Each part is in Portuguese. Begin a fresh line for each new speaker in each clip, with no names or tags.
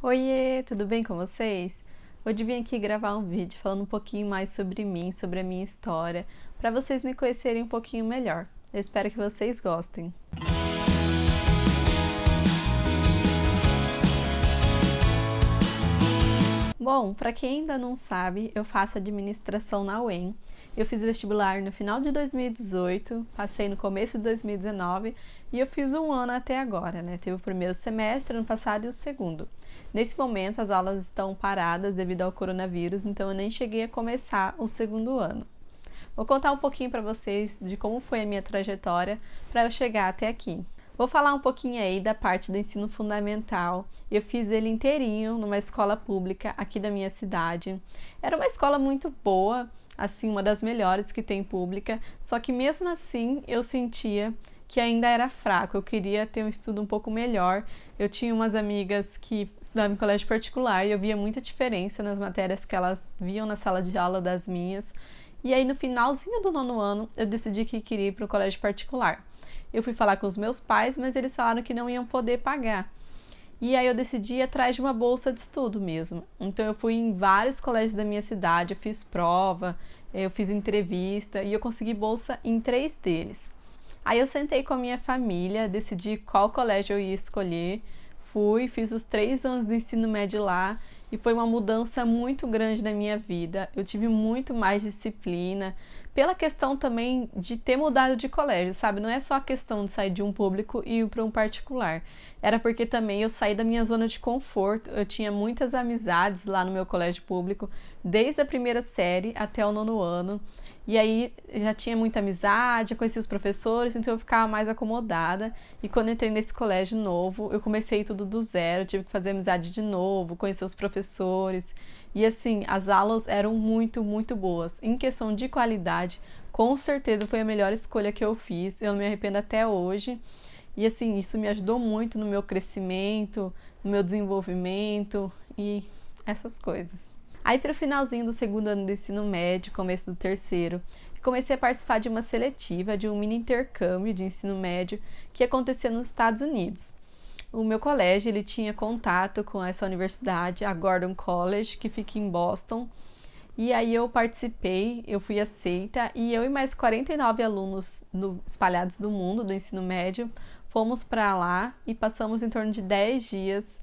Oiê, tudo bem com vocês? Hoje vim aqui gravar um vídeo falando um pouquinho mais sobre mim, sobre a minha história, para vocês me conhecerem um pouquinho melhor. Eu espero que vocês gostem. Bom, para quem ainda não sabe, eu faço administração na UEM. Eu fiz o vestibular no final de 2018, passei no começo de 2019 e eu fiz um ano até agora, né? Teve o primeiro semestre ano passado e o segundo. Nesse momento, as aulas estão paradas devido ao coronavírus, então eu nem cheguei a começar o segundo ano. Vou contar um pouquinho para vocês de como foi a minha trajetória para eu chegar até aqui. Vou falar um pouquinho aí da parte do ensino fundamental. Eu fiz ele inteirinho numa escola pública aqui da minha cidade. Era uma escola muito boa, assim, uma das melhores que tem pública, só que mesmo assim eu sentia que ainda era fraco, eu queria ter um estudo um pouco melhor. Eu tinha umas amigas que estudavam em colégio particular e eu via muita diferença nas matérias que elas viam na sala de aula das minhas. E aí no finalzinho do nono ano eu decidi que queria ir para o colégio particular. Eu fui falar com os meus pais, mas eles falaram que não iam poder pagar. E aí eu decidi ir atrás de uma bolsa de estudo mesmo. Então eu fui em vários colégios da minha cidade, eu fiz prova, eu fiz entrevista e eu consegui bolsa em 3 deles. Aí eu sentei com a minha família, decidi qual colégio eu ia escolher, fui, fiz os 3 anos do ensino médio lá e foi uma mudança muito grande na minha vida. Eu tive muito mais disciplina, pela questão também de ter mudado de colégio, sabe? Não é só a questão de sair de um público e ir para um particular. Era porque também eu saí da minha zona de conforto. Eu tinha muitas amizades lá no meu colégio público, desde a primeira série até o nono ano. E aí já tinha muita amizade, eu conhecia os professores, então eu ficava mais acomodada. E quando entrei nesse colégio novo, eu comecei tudo do zero, tive que fazer amizade de novo, conhecer os professores. E assim, as aulas eram muito, muito boas. Em questão de qualidade, com certeza foi a melhor escolha que eu fiz, eu não me arrependo até hoje. E assim, isso me ajudou muito no meu crescimento, no meu desenvolvimento e essas coisas. Aí, para o finalzinho do segundo ano do ensino médio, começo do terceiro, comecei a participar de uma seletiva, de um mini intercâmbio de ensino médio que acontecia nos Estados Unidos. O meu colégio ele tinha contato com essa universidade, a Gordon College, que fica em Boston. E aí eu participei, eu fui aceita e eu e mais 49 alunos espalhados do mundo do ensino médio fomos para lá e passamos em torno de 10 dias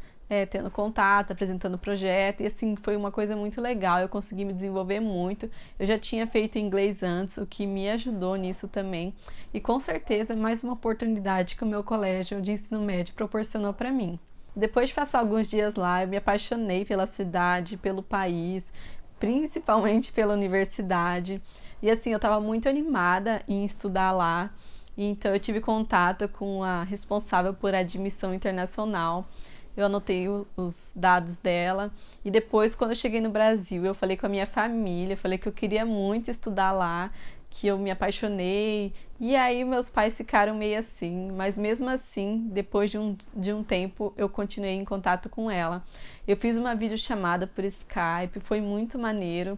tendo contato, apresentando o projeto, e assim, foi uma coisa muito legal, eu consegui me desenvolver muito, eu já tinha feito inglês antes, o que me ajudou nisso também, e com certeza mais uma oportunidade que o meu colégio de ensino médio proporcionou para mim. Depois de passar alguns dias lá, eu me apaixonei pela cidade, pelo país, principalmente pela universidade, e assim, eu estava muito animada em estudar lá, então eu tive contato com a responsável por admissão internacional. Eu anotei os dados dela e depois, quando eu cheguei no Brasil, eu falei com a minha família, falei que eu queria muito estudar lá, que eu me apaixonei, e aí meus pais ficaram meio assim, mas mesmo assim, depois de um tempo, eu continuei em contato com ela. Eu fiz uma videochamada por Skype, foi muito maneiro.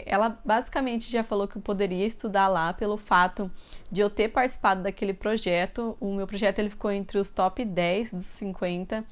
Ela basicamente já falou que eu poderia estudar lá pelo fato de eu ter participado daquele projeto. O meu projeto ele ficou entre os top 10 dos 50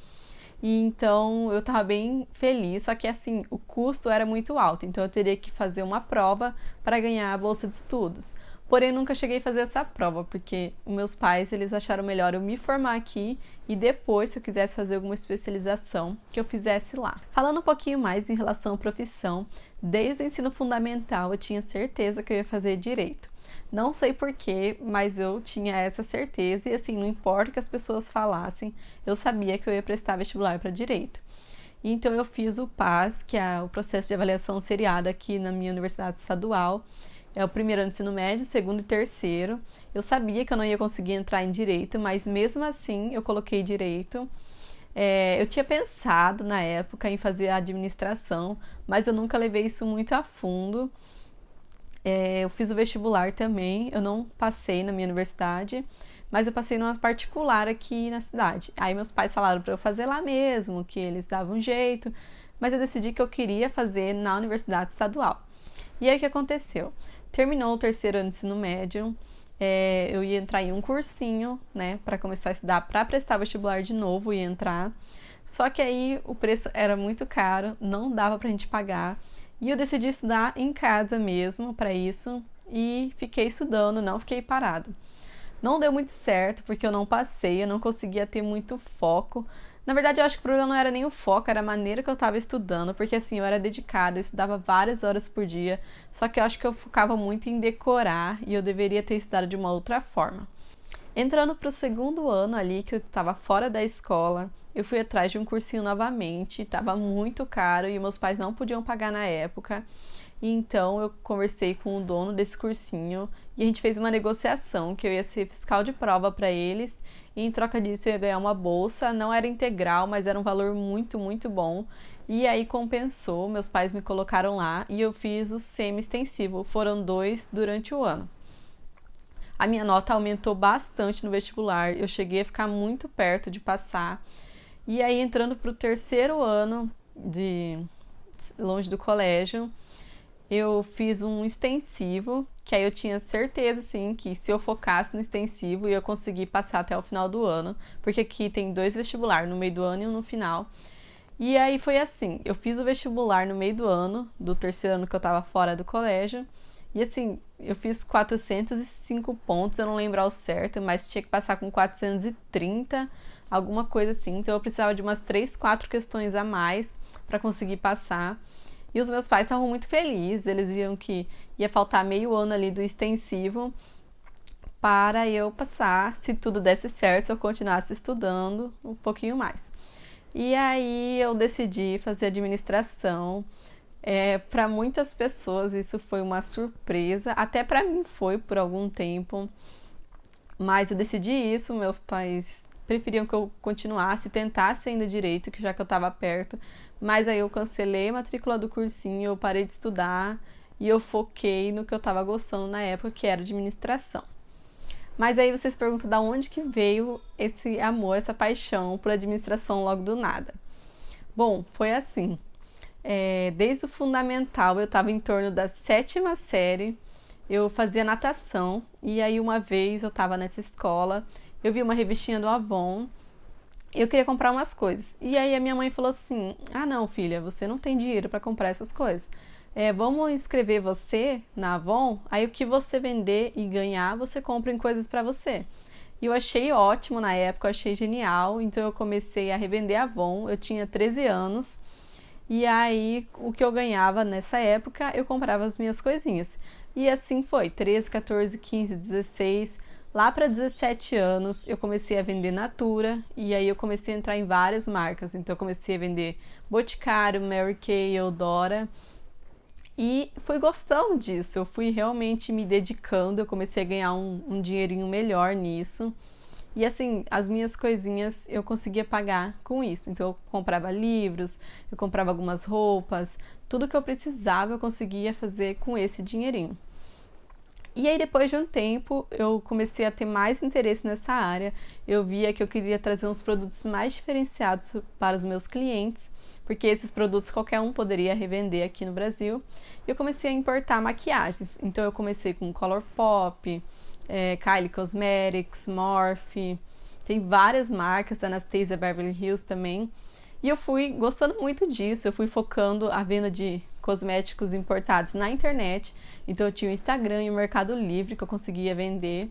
e então eu estava bem feliz, só que assim, o custo era muito alto, então eu teria que fazer uma prova para ganhar a bolsa de estudos. Porém, nunca cheguei a fazer essa prova, porque meus pais eles acharam melhor eu me formar aqui e depois, se eu quisesse fazer alguma especialização, que eu fizesse lá. Falando um pouquinho mais em relação à profissão, desde o ensino fundamental eu tinha certeza que eu ia fazer direito. Não sei porquê, mas eu tinha essa certeza e assim, não importa o que as pessoas falassem, eu sabia que eu ia prestar vestibular para direito. Então eu fiz o PAS, que é o processo de avaliação seriada aqui na minha universidade estadual. É o primeiro ano de ensino médio, segundo e terceiro. Eu sabia que eu não ia conseguir entrar em direito, mas mesmo assim eu coloquei direito. Eu tinha pensado na época em fazer administração, mas eu nunca levei isso muito a fundo. Eu fiz o vestibular também, eu não passei na minha universidade, mas eu passei numa particular aqui na cidade. Aí meus pais falaram para eu fazer lá mesmo, que eles davam um jeito, mas eu decidi que eu queria fazer na universidade estadual. E aí o que aconteceu? Terminou o terceiro ano de ensino médio, eu ia entrar em um cursinho, né, para começar a estudar, para prestar vestibular de novo e entrar. Só que aí o preço era muito caro, não dava pra gente pagar. E eu decidi estudar em casa mesmo para isso e fiquei estudando, não fiquei parado. Não deu muito certo porque eu não passei, eu não conseguia ter muito foco. Na verdade, eu acho que o problema não era nem o foco, era a maneira que eu estava estudando, porque assim, eu era dedicada, eu estudava várias horas por dia, só que eu acho que eu focava muito em decorar e eu deveria ter estudado de uma outra forma. Entrando para o segundo ano ali, que eu estava fora da escola, eu fui atrás de um cursinho novamente, estava muito caro e meus pais não podiam pagar na época. Então eu conversei com o dono desse cursinho e a gente fez uma negociação que eu ia ser fiscal de prova para eles e em troca disso eu ia ganhar uma bolsa, não era integral, mas era um valor muito, muito bom. E aí compensou, meus pais me colocaram lá e eu fiz o semi-extensivo, foram 2 durante o ano. A minha nota aumentou bastante no vestibular, eu cheguei a ficar muito perto de passar. E aí entrando para o terceiro ano de longe do colégio, eu fiz um extensivo, que aí eu tinha certeza, sim, que se eu focasse no extensivo, eu ia conseguir passar até o final do ano, porque aqui tem 2 vestibulares, no meio do ano e um no final. E aí foi assim, eu fiz o vestibular no meio do ano, do terceiro ano que eu tava fora do colégio, e assim, eu fiz 405 pontos, eu não lembro ao certo, mas tinha que passar com 430, alguma coisa assim, então eu precisava de umas 3, 4 questões a mais para conseguir passar. E os meus pais estavam muito felizes, eles viram que ia faltar meio ano ali do extensivo para eu passar, se tudo desse certo, se eu continuasse estudando um pouquinho mais. E aí eu decidi fazer administração. Para muitas pessoas isso foi uma surpresa, até para mim foi por algum tempo, mas eu decidi isso, meus pais preferiam que eu continuasse, tentasse ainda direito, que já que eu estava perto, mas aí eu cancelei a matrícula do cursinho, eu parei de estudar e eu foquei no que eu estava gostando na época, que era administração. Mas aí vocês perguntam da onde que veio esse amor, essa paixão por administração logo do nada. Bom, foi assim, desde o fundamental eu estava em torno da 7ª série, eu fazia natação e aí uma vez eu estava nessa escola, eu vi uma revistinha do Avon, eu queria comprar umas coisas. E aí a minha mãe falou assim, ah não filha, você não tem dinheiro para comprar essas coisas. Vamos inscrever você na Avon, aí o que você vender e ganhar, você compra em coisas para você. E eu achei ótimo na época, eu achei genial, então eu comecei a revender Avon, eu tinha 13 anos, e aí o que eu ganhava nessa época, eu comprava as minhas coisinhas. E assim foi, 13, 14, 15, 16... Lá para 17 anos eu comecei a vender Natura e aí eu comecei a entrar em várias marcas. Então eu comecei a vender Boticário, Mary Kay, Eudora e fui gostando disso. Eu fui realmente me dedicando, eu comecei a ganhar um dinheirinho melhor nisso. E assim, as minhas coisinhas eu conseguia pagar com isso. Então eu comprava livros, eu comprava algumas roupas, tudo que eu precisava eu conseguia fazer com esse dinheirinho. E aí depois de um tempo eu comecei a ter mais interesse nessa área, eu via que eu queria trazer uns produtos mais diferenciados para os meus clientes, porque esses produtos qualquer um poderia revender aqui no Brasil, e eu comecei a importar maquiagens, então eu comecei com Colourpop, Kylie Cosmetics, Morphe, tem várias marcas, da Anastasia Beverly Hills também, e eu fui gostando muito disso, eu fui focando a venda de cosméticos importados na internet, então eu tinha o Instagram e o Mercado Livre que eu conseguia vender,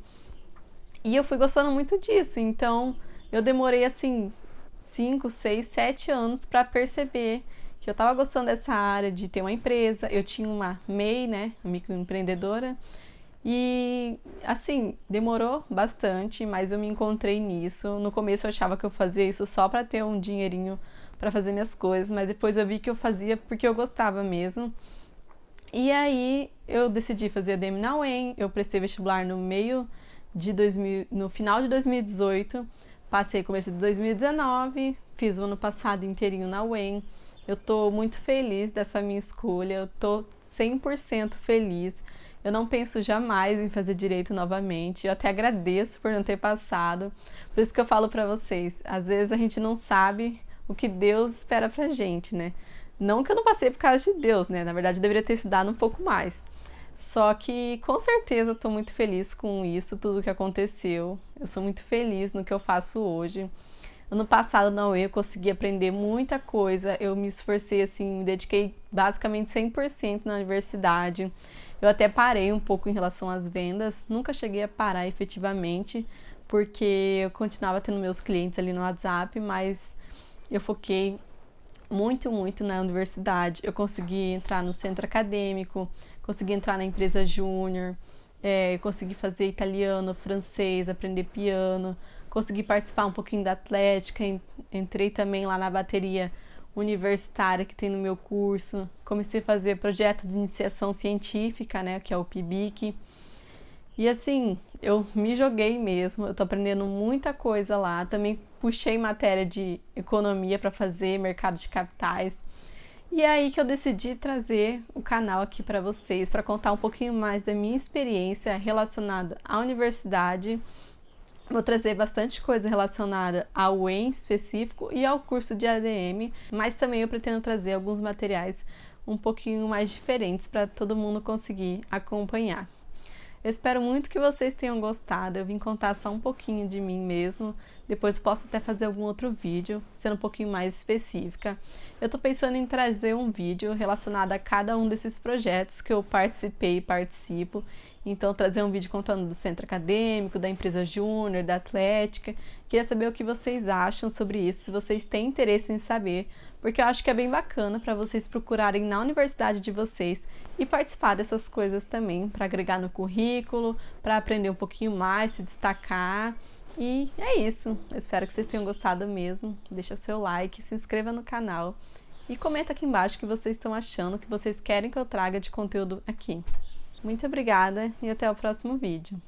e eu fui gostando muito disso, então eu demorei assim 5, 6, 7 anos para perceber que eu estava gostando dessa área de ter uma empresa, eu tinha uma MEI, né, microempreendedora, e assim, demorou bastante, mas eu me encontrei nisso. No começo eu achava que eu fazia isso só para ter um dinheirinho para fazer minhas coisas, mas depois eu vi que eu fazia porque eu gostava mesmo. E aí eu decidi fazer ADM na UEM, eu prestei vestibular no final de 2018, passei começo de 2019, fiz o ano passado inteirinho na UEM. Eu tô muito feliz dessa minha escolha, eu tô 100% feliz. Eu não penso jamais em fazer direito novamente, eu até agradeço por não ter passado. Por isso que eu falo pra vocês, às vezes a gente não sabe o que Deus espera pra gente, né? Não que eu não passei por causa de Deus, né? Na verdade, eu deveria ter estudado um pouco mais. Só que, com certeza, eu tô muito feliz com isso, tudo que aconteceu. Eu sou muito feliz no que eu faço hoje. Ano passado na UE eu consegui aprender muita coisa, eu me esforcei assim, me dediquei basicamente 100% na universidade. Eu até parei um pouco em relação às vendas, nunca cheguei a parar efetivamente, porque eu continuava tendo meus clientes ali no WhatsApp, mas eu foquei muito na universidade. Eu consegui entrar no centro acadêmico, consegui entrar na empresa júnior, consegui fazer italiano, francês, aprender piano, consegui participar um pouquinho da atlética, entrei também lá na bateria universitária que tem no meu curso, comecei a fazer projeto de iniciação científica, né, que é o PIBIC. E assim, eu me joguei mesmo, eu tô aprendendo muita coisa lá. Também puxei matéria de economia para fazer, mercado de capitais. E é aí que eu decidi trazer o canal aqui para vocês, para contar um pouquinho mais da minha experiência relacionada à universidade. Vou trazer bastante coisa relacionada ao UEM em específico e ao curso de ADM, mas também eu pretendo trazer alguns materiais um pouquinho mais diferentes para todo mundo conseguir acompanhar. Eu espero muito que vocês tenham gostado. Eu vim contar só um pouquinho de mim mesmo. Depois posso até fazer algum outro vídeo, sendo um pouquinho mais específica. Eu tô pensando em trazer um vídeo relacionado a cada um desses projetos que eu participei e participo. Então, trazer um vídeo contando do centro acadêmico, da empresa júnior, da atlética. Queria saber o que vocês acham sobre isso, se vocês têm interesse em saber, porque eu acho que é bem bacana para vocês procurarem na universidade de vocês e participar dessas coisas também, para agregar no currículo, para aprender um pouquinho mais, se destacar. E é isso. Eu espero que vocês tenham gostado mesmo. Deixa seu like, se inscreva no canal e comenta aqui embaixo o que vocês estão achando, o que vocês querem que eu traga de conteúdo aqui. Muito obrigada e até o próximo vídeo.